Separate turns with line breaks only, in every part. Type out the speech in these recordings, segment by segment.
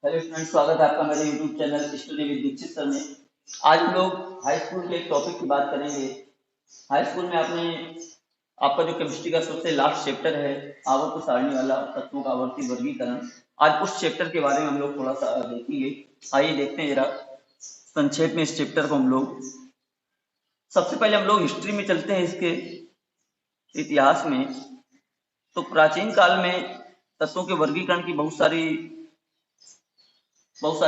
Hello student, स्वागत है आपका मेरे YouTube channel study with Dikshit sir में। आज हम लोग हाई स्कूल के एक टॉपिक की बात करेंगे। हाई स्कूल में आपका जो केमिस्ट्री का सबसे लास्ट चैप्टर है, आवर्त सारणी वाला तत्वों का आवर्ती वर्गीकरण, आज उस चैप्टर के बारे में हम लोग थोड़ा सा देखेंगे। आइए देखते हैं जरा संक्षेप में इस चैप्टर को हम लोग। सबसे पहले हम लोग हिस्ट्री में चलते हैं, इसके इतिहास में। तो प्राचीन काल में तत्वों के वर्गीकरण की बहुत सारे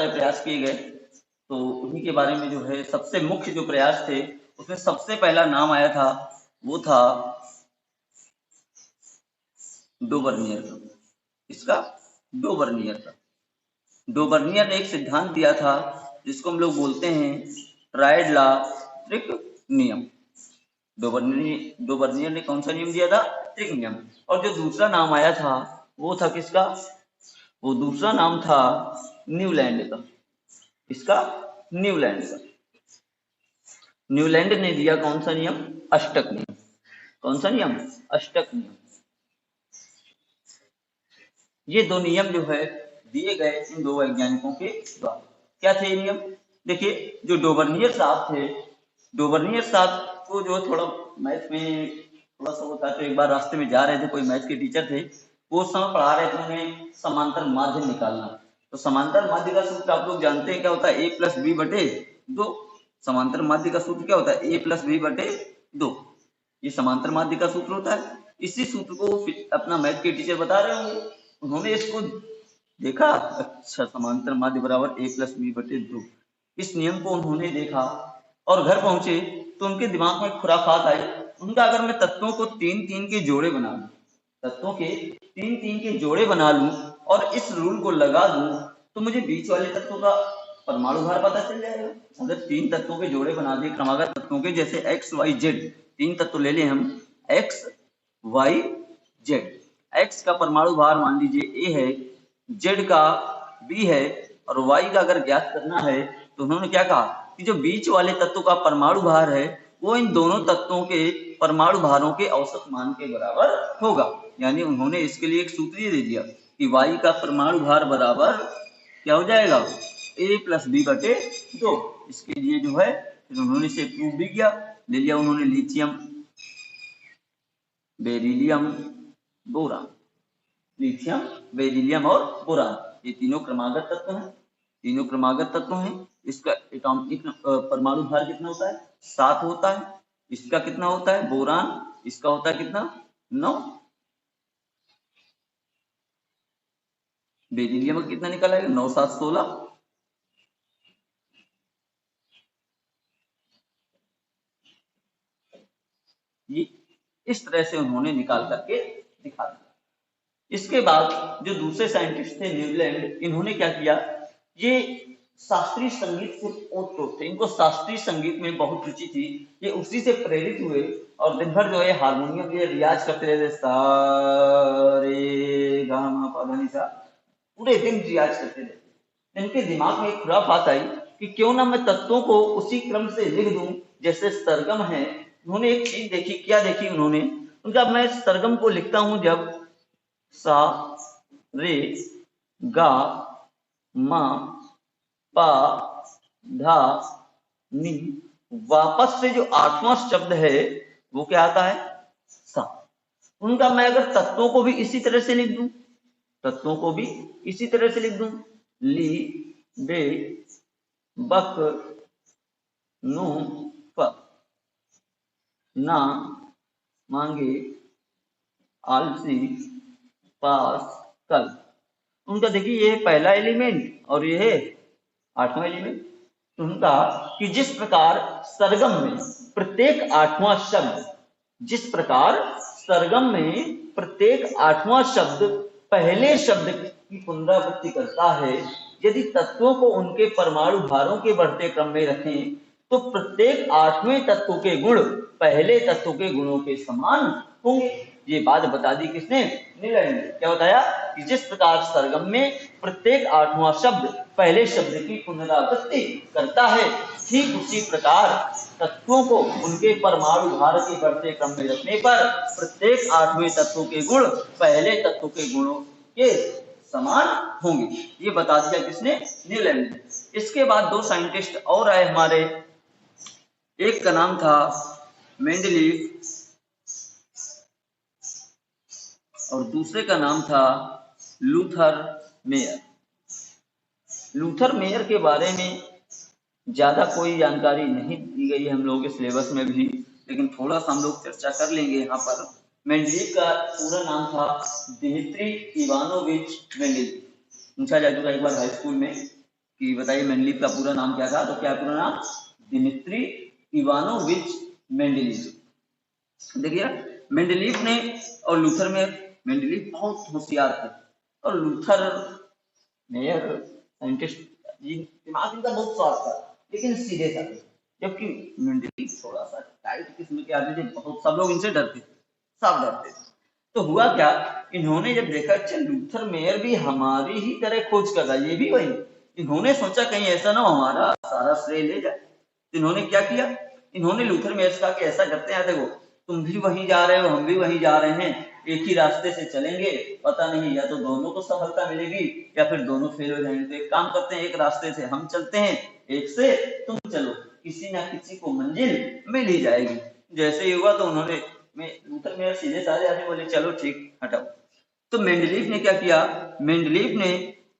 प्रयास किए गए। तो उन्हीं के बारे में जो है सबसे मुख्य जो प्रयास थे, उसमें सबसे पहला नाम आया था, वो था डोबर्नियर का। इसका डोबर्नियर का डोबर्नियर ने एक सिद्धांत दिया था जिसको हम लोग बोलते हैं ट्राइड-ला-त्रिक नियम। डोबर्नियर ने कौन सा नियम दिया था? त्रिक नियम। और जो दूसरा नाम आया था वो था किसका? वो दूसरा नाम था न्यूलैंड का। इसका न्यूलैंड का। न्यूलैंड ने दिया कौन सा नियम? अष्टक नियम। कौन सा नियम? अष्टक नियम। ये दो नियम जो है दिए गए इन दो वैज्ञानिकों के द्वारा। क्या थे ये नियम? देखिए, जो डोबर्नियर साहब थे, डोबर्नियर साहब को जो थोड़ा मैथ में थोड़ा सा होता है, तो एक बार रास्ते में जा रहे थे, कोई मैथ के टीचर थे, वो उस समय पढ़ा रहे थे उन्हें समांतर माध्य निकालना। तो समांतर माध्य का सूत्र आप लोग जानते हैं क्या होता है? a+b/2। समांतर माध्य का सूत्र क्या होता है? a+b/2। ये समांतर माध्य का सूत्र होता है। इसी सूत्र को अपना मैथ के टीचर बता रहे होंगे, उन्होंने इसको देखा, अच्छा समांतर माध्य बराबर a+b/2। इस नियम को उन्होंने देखा और घर पहुंचे तो उनके दिमाग में खुराफात आई। उनका अगर मैं तत्वों को 3-3 के जोड़े बना लूं, तत्वों के 3-3 के जोड़े बना लूं और इस रूल को लगा दूं, तो मुझे बीच वाले तत्वों का परमाणु भार पता चल जाएगा। अगर 3 तत्वों के जोड़े बना दिए, क्रमागत तत्वों के, जैसे x y z, 3 तत्व ले लें हम, x y z। x का परमाणु भार मान लीजिए a है, z का b है और y का अगर ज्ञात करना है तो उन्होंने क्या कहा कि जो बीच वाले तत्व का परमाणु भार है वो इन दोनों तत्वों के परमाणु भारों के औसत मान के बराबर होगा। यानी उन्होंने इसके लिए एक सूत्र दे दिया कि y का परमाणु भार बराबर क्या हो जाएगा? a+b/2। इसके लिए जो है फिर उन्होंने इसे प्रूव भी किया। ले लिया उन्होंने lithium, beryllium, boron. Lithium, beryllium और बोरान, ये तीनों क्रमागत तत्व हैं। तीनों क्रमागत तत्व हैं। इसका एटॉमिक परमाणु भार कितना होता है? 7 होता है। इसका कितना होता है? बोरान, इसका होता है कितना? 9। बेरिलियम का कितना निकल आएगा? 9 7 16। ये इस तरह से उन्होंने निकाल करके दिखा दिया। इसके बाद जो दूसरे साइंटिस्ट थे न्यूलैंड, इन्होंने क्या किया, ये शास्त्रीय संगीत से ओत-प्रोत थे, इनको शास्त्रीय संगीत में बहुत रुचि थी। ये उसी से प्रेरित हुए और दिन भर जो है हारमोनियम के रियाज करते रहते, सा रे गा मा पा धा नी सा, पूरे दिन रियाज करते रहते। इनके दिमाग में एक खुराफात आई कि क्यों ना मैं तत्वों को उसी क्रम से लिख दूं जैसे सरगम है। उन्होंने एक चीज देखी। क्या देखी उन्होंने? जब मैं सरगम को लिखता हूं, जब सा रे गा मा पा धा नी, वापस से जो 8वां शब्द है वो क्या आता है? सा। उनका मैं अगर तत्वों को भी इसी तरह से लिख दूं, तत्वों को भी इसी तरह से लिख दूं, ली बे बक नु प, ना मांगे आलसी पास कल। उनका देखिए, ये पहला एलिमेंट और ये है 8वां एलिमेंट। उनका कि जिस प्रकार सरगम में प्रत्येक 8वां शब्द, जिस प्रकार सरगम में प्रत्येक 8वां शब्द पहले शब्द की पुनरावृत्ति करता है, यदि तत्वों को उनके परमाणु भारों के बढ़ते क्रम में रखें तो प्रत्येक 8वें तत्व के गुण पहले तत्व के गुणों के समान होंगे। ये बात बता दी किसने? न्यूलैंड ने। क्या बताया कि जिस प्रकार सरगम में प्रत्येक 8वां शब्द पहले शब्द की पुनरावृत्ति करता है, ठीक उसी प्रकार तत्वों को उनके परमाणु भार के बढ़ते क्रम में रखने पर प्रत्येक 8वें तत्व के गुण पहले तत्व के गुणों के समान होंगे, ये बता दिया किसने, न्यूलैंड ने। इसके बाद दो साइंटिस्ट और आए हमारे, एक का नाम था मेंडलीव और दूसरे का नाम था लूथर मेयर। लूथर मेयर के बारे में ज्यादा कोई जानकारी नहीं दी गई है हम लोगों के सिलेबस में भी, लेकिन थोड़ा सा हम लोग चर्चा कर लेंगे यहाँ पर। मेंडलीव का पूरा नाम था दिमित्री इवानोविच मेंडलीव। पूछा जा चुका एक बार हाई स्कूल में कि बताइए मेंडलीव का पूरा नाम क्या था, तो क्या पूरा नाम, दिमित्री इवानोविच मेंडलीव। देखिए मेंडलीव ने और लूथर मेयर, मेंडलीव बहुत होशियार थे और लूथर मेयर साइंटिस्ट दिमाग इनका बहुत शार्प था लेकिन सीधे था, जबकि मेंडलीव थोड़ा सा टाइट किस्म के आदमी थे, बहुत सब लोग इनसे डरते थे, सब डरते थे। तो हुआ क्या, इन्होंने जब देखा अच्छा लूथर मेयर भी हमारी ही तरह खोज कर रहा है, ये भी वही, इन्होंने सोचा कहीं ऐसा ना हमारा सारा श्रेय ले जाए। तो इन्होंने क्या किया, इन्होंने लूथर मेयर से कहा कि ऐसा करते हैं, देखो तुम भी वहीं जा रहे हो हम भी वहीं जा रहे हैं, एक ही रास्ते से चलेंगे, पता नहीं या तो दोनों को सफलता मिलेगी या फिर दोनों फेल हो जाएंगे। तो एक काम करते हैं, एक रास्ते से हम चलते हैं, एक से तुम चलो, किसी ना किसी को मंजिल मिल ही जाएगी। जैसे ही हुआ तो उन्होंने लूथर मेयर सीधे साधे आदमी बोले चलो ठीक हटाओ। तो मेंडलीव ने क्या किया, मेंडलीव ने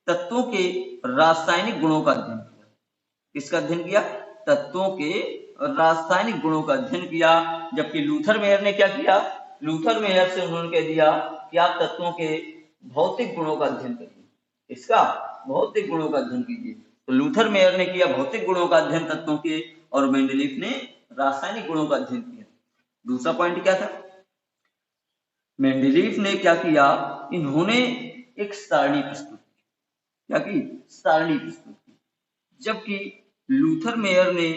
तत्वों के रासायनिक गुणों का अध्ययन किया। किसका अध्ययन किया, तत्वों के रासायनिक गुणों का अध्ययन किया। जबकि लूथर मेयर ने क्या किया, लूथर मेयर से उन्होंने कह दिया कि आप तत्वों के भौतिक गुणों का अध्ययन करिए, इसका भौतिक गुणों का अध्ययन कीजिए। तो लूथर मेयर ने किया भौतिक गुणों का अध्ययन तत्वों के और मेंडलीव ने रासायनिक गुणों का अध्ययन किया। दूसरा पॉइंट क्या था, मेंडलीव ने क्या किया, इन्होंने एक सारणी प्रस्तुत की, क्या की, सारणी प्रस्तुत की, जबकि लूथर मेयर ने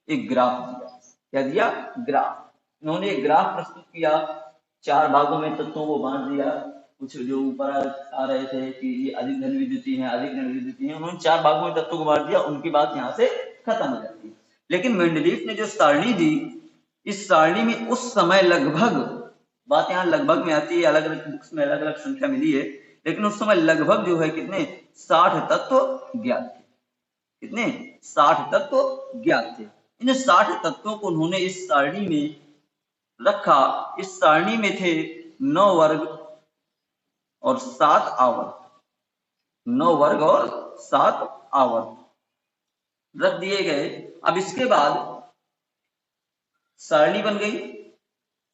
एक ग्राफ दिया। क्या दिया, ग्राफ। इन्होंने एक ग्राफ प्रस्तुत किया, चार भागों में तत्वों को बांट दिया, कुछ जो ऊपर आ रहे थे कि ये अधिक धन विद्युतीय है, अधिक ऋण विद्युतीय है, उन्होंने चार भागों में तत्वों को बांट दिया, उनकी बात यहाँ से खत्म हो जाती है। लेकिन मेंडलीव ने जो सारणी दी, इस सारणी में उस समय लगभग, बात यहाँ लगभग में आती है, अलग अलग बुक्स में अलग अलग संख्या मिली है, लेकिन उस समय लगभग जो है कितने, 60 तत्व ज्ञात थे। कितने, 60 तत्व ज्ञात थे। इन 60 तत्वों को उन्होंने इस सारणी में रखा। इस सारणी में थे 9 वर्ग और 7 आवर्त, 9 वर्ग और 7 आवर्त रख दिए गए। अब इसके बाद सारणी बन गई,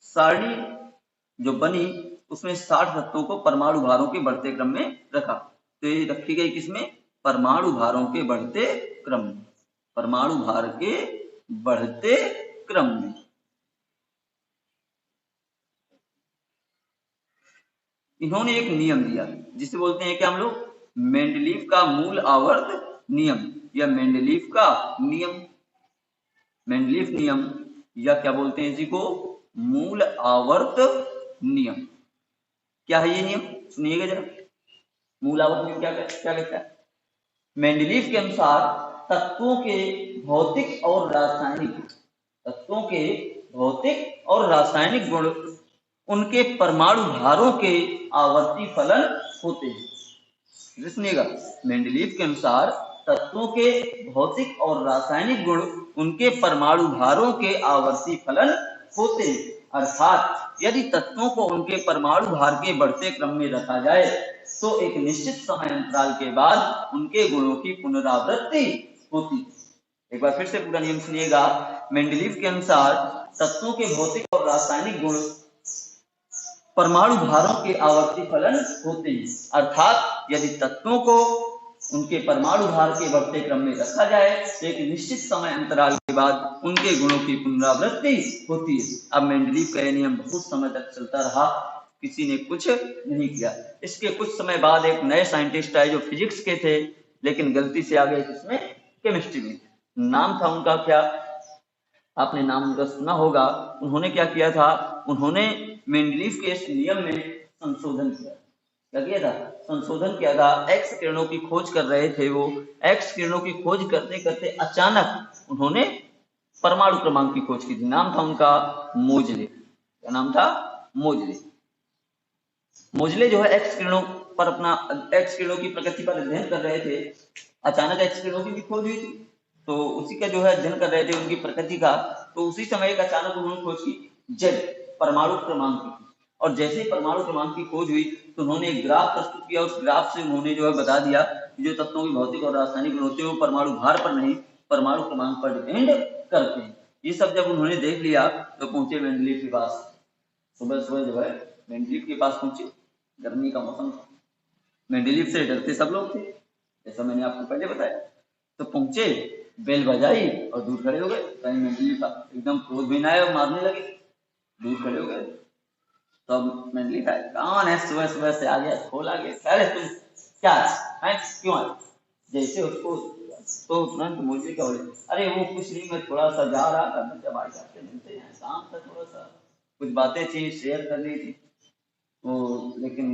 सारणी जो बनी उसमें 60 तत्वों को परमाणु भारों के बढ़ते क्रम में रखा। तो ये रखी गई किसमें, परमाणु भारों के बढ़ते क्रम में, परमाणु भार के बढ़ते क्रम में। इन्होंने एक नियम दिया जिसे बोलते हैं क्या हम लोग, मेंडलीव का मूल आवर्त नियम या मेंडलीव का नियम, मेंडलीव नियम या क्या बोलते हैं इसी को, मूल आवर्त नियम। क्या है ये नियम, सुनिएगा जरा। मूल आवर्त नियम क्या कहता है, मेंडलीव के अनुसार तत्वों के भौतिक और रासायनिक, तत्वों के भौतिक और रासायनिक गुण उनके परमाणु भारों के आवर्ती फलन होते हैं। सुनिएगा, मेंडलीव के अनुसार तत्वों के भौतिक और रासायनिक गुण उनके परमाणु भारों के आवर्ती फलन होते हैं। अर्थात यदि तत्वों को उनके परमाणु भार के बढ़ते क्रम में रखा जाए तो एक निश्चित समय अंतराल के बाद उनके गुणों की पुनरावृत्ति होती है। एक बार फिर से पूरा नियम सुनिएगा। मेंडलीव के अनुसार तत्वों के भौतिक और रासायनिक गुण परमाणु भारों के आवर्ती फलन होते हैं। अर्थात यदि तत्वों को उनके परमाणु भार के बढ़ते क्रम में रखा जाए तो एक निश्चित समय अंतराल के बाद उनके गुणों की पुनरावृत्ति होती है। अब मेंडलीव का नियम बहुत समय तक चलता रहा, किसी ने कुछ नहीं किया। इसके कुछ समय बाद एक नए साइंटिस्ट आए जो फिजिक्स के थे, लेकिन गलती से आ गए किसमें, केमिस्ट्री में। नाम था उनका क्या, आपने नाम उनका सुना होगा। उन्होंने क्या किया था, उन्होंने मेंडलीव के इस नियम में संशोधन किया। क्या किया था, संशोधन किया था। एक्स किरणों की खोज कर रहे थे वो, एक्स किरणों की खोज करते करते अचानक उन्होंने परमाणु क्रमांक की खोज की थी। नाम था उनका मोजले। क्या नाम था, मोजले। मोजले जो है एक्स किरणों पर अपना एक्स किरणों की प्रकृति पर अध्ययन कर रहे थे। अचानक एक्स किरणों की भी खोज हुई थी, तो उसी का जो है अध्ययन कर रहे थे उनकी प्रकृति का। तो उसी समय एक अचानक उन्होंने खोज की जेड परमाणु क्रमांक की। और जैसे ही परमाणु क्रमांक की खोज हुई तो उन्होंने एक ग्राफ प्रस्तुत किया। उस ग्राफ से उन्होंने जो है बता दिया कि जो तत्वों की भौतिक और रासायनिक गुण होते हैं वो परमाणु भार पर नहीं, परमाणु क्रमांक पर डिपेंड करते हैं। ये सब जब उन्होंने देख लिया तो पहुंचे मेंडलीव के पास। सुबह सुबह जो है मेंडलीव के पास पहुंचे, गर्मी का मौसम था, मेंडलीव से डरते सब लोग थे, जैसा मैंने आपको पहले बताया। तो पहुंचे, बेल बजाई और दूर खड़े हो गए। कहीं मेंडलीव का एकदम क्रोध भी ना आए और मारने लगे, दूर खड़े हो गए। तब मेंडलीव आए, कौन है सुबह सुबह से आ गया, खोल आ गया, अरे तुम क्या है, क्यों आए? जैसे उसको तो तुरंत मोदी क्या बोले, अरे वो कुछ नहीं, मैं थोड़ा सा जा रहा था, जब आ जाते मिलते हैं शाम तक, थोड़ा सा कुछ बातें थी शेयर करनी थी, तो लेकिन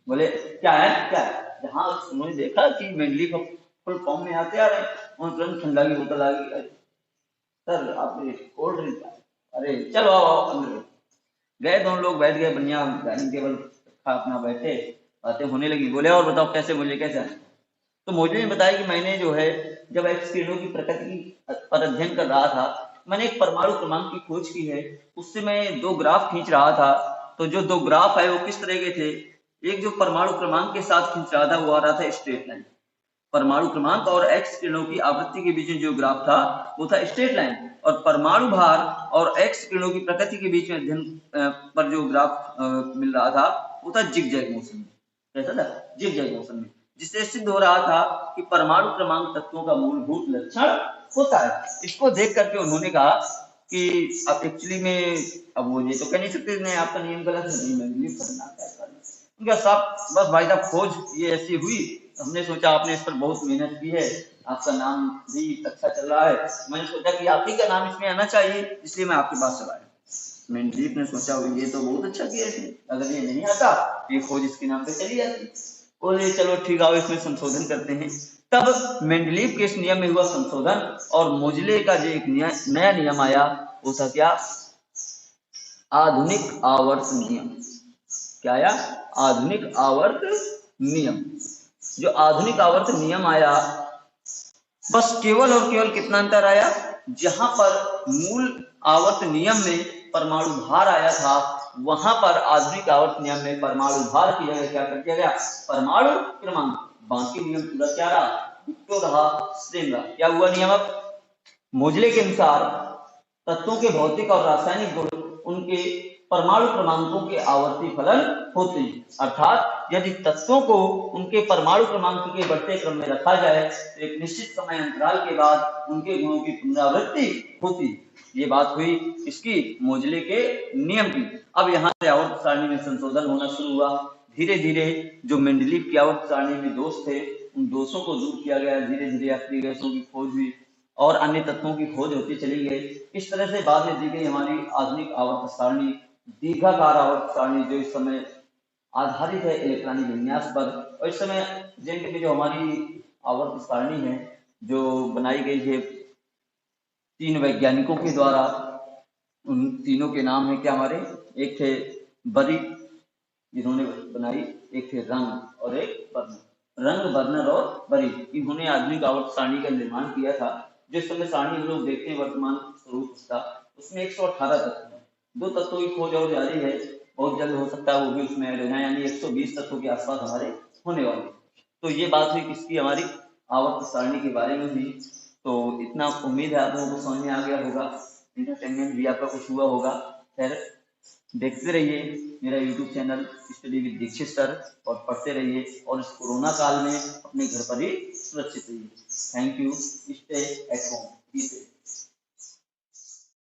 बोले क्या है क्या है? जहाँ उन्होंने देखा कि मेंडलीव फुल फॉर्म में आते आ रहे हैं, उन्होंने तुरंत ठंडा की बोतल आ गई, सर आप कोल्ड ड्रिंक, अरे चलो आओ आओ अंदर। गए, दोनों लोग बैठ गए, बढ़िया डाइनिंग टेबल रखा, अपना बैठे, बातें होने लगी। बोले और बताओ कैसे? बोले कैसे? तो मुझे ने बताया कि मैंने जो है जब एक्स किरणों की प्रकृति पर अध्ययन कर रहा था, मैंने एक परमाणु क्रमांक की खोज की है। उससे मैं दो ग्राफ खींच रहा था। तो जो दो ग्राफ है वो किस तरह के थे? एक जो परमाणु क्रमांक के साथ खींच रहा था वो आ रहा था स्ट्रेट लाइन, परमाणु क्रमांक और एक्स किरणों की आवृत्ति के बीच में जो ग्राफ था वो था स्ट्रेट लाइन। और परमाणु भार और एक्स किरणों की प्रकृति के बीच में अध्ययन पर जो ग्राफ मिल रहा था वो था जिगजैग मोशन में। कैसा था? जिगजैग मोशन में, जिससे सिद्ध हो रहा था कि परमाणु क्रमांक तत्वों का मूलभूत लक्षण होता है। इसको देख करके उन्होंने कहा कि अब एक्चुअली में अब वो ये तो कह नहीं सकते नहीं आपका नियम गलत है, नहीं मैं बिलीव करना क्या करना। उनका साहब बस भाई साहब खोज ये ऐसी हुई, हमने सोचा आपने इस पर बहुत मेहनत की है, आपका नाम भी अच्छा चल रहा है, मैंने सोचा कि आप ही का नाम इसमें आना चाहिए, इसलिए मैं आपके पास चला आया। मेंडलीव ने सोचा ये तो बहुत अच्छा किया इसने, अगर ये नहीं आता ये खोज इसके नाम पे चली जाती। बोले चलो ठीक आओ इसमें संशोधन करते हैं। तब मेंडलीव के इस नियम में हुआ संशोधन और मोजले का जो एक नया नियम आया वो था क्या? आधुनिक आवर्त नियम। क्या आया? आधुनिक आवर्त नियम। जो आधुनिक आवर्त नियम आया, बस केवल और केवल कितना अंतर आया? जहां पर मूल आवर्त नियम में परमाणु भार आया था, वहां पर आधुनिक आवर्त नियम में परमाणु भार की जगह क्या कर दिया गया? परमाणु क्रमांक। बाकी नियम पूरा क्या रहा? तो रहा, सेम रहा। क्या हुआ नियम? अब मोजले के अनुसार तत्वों के भौतिक और रासायनिक गुण उनके परमाणु क्रमांकों के आवर्ती फलन होते हैं। अर्थात यदि तत्वों को उनके परमाणु क्रमांक के बढ़ते क्रम में रखा जाए तो एक निश्चित समय अंतराल के बाद उनके गुणों की पुनरावृत्ति होती। ये बात हुई इसकी मोजले के नियम की। अब यहाँ से आवर्त सारणी में संशोधन होना शुरू हुआ। धीरे धीरे जो मेंडलीव की आवर्त सारणी में दोष थे उन दोषों को दूर किया गया। धीरे धीरे असली गैसों की खोज हुई और अन्य तत्वों की खोज होती चली गई। इस तरह से बाद में दी गई हमारी आधुनिक आवर्त सारणी, दीर्घाकार आवर्त सारणी, जो इस समय आधारित है इलेक्ट्रॉनिक विन्यास पर। और इस समय जिनके जो हमारी आवर्त सारणी है जो बनाई गई है तीन वैज्ञानिकों के द्वारा, उन तीनों के नाम है क्या हमारे? एक थे बरी जिन्होंने बनाई, एक थे रंग और एक बर्नर। रंग, बर्नर और बरी, इन्होंने आधुनिक आवर्त सारणी का निर्माण किया था। जिस समय सारणी हम लोग देखते हैं वर्तमान स्वरूप उसका, उसमें 118 तत्व है। दो तत्वों की खोज और जारी है, बहुत जल्द हो सकता है वो भी उसमें ऐड हो जाए, यानी 120 तत्वों के आसपास हमारे होने वाले। तो ये बात हुई किसकी? हमारी आवर्त सारणी के बारे में हुई। तो इतना उम्मीद है आप लोगों को समझ में आ गया होगा, इंटरटेनमेंट भी आपका कुछ हुआ होगा। खैर देखते रहिए मेरा YouTube channel study with Dikshit sir और पढ़ते रहिए और इस कोरोना काल में अपने घर पर ही सुरक्षित रहिए। Thank you. Stay at home.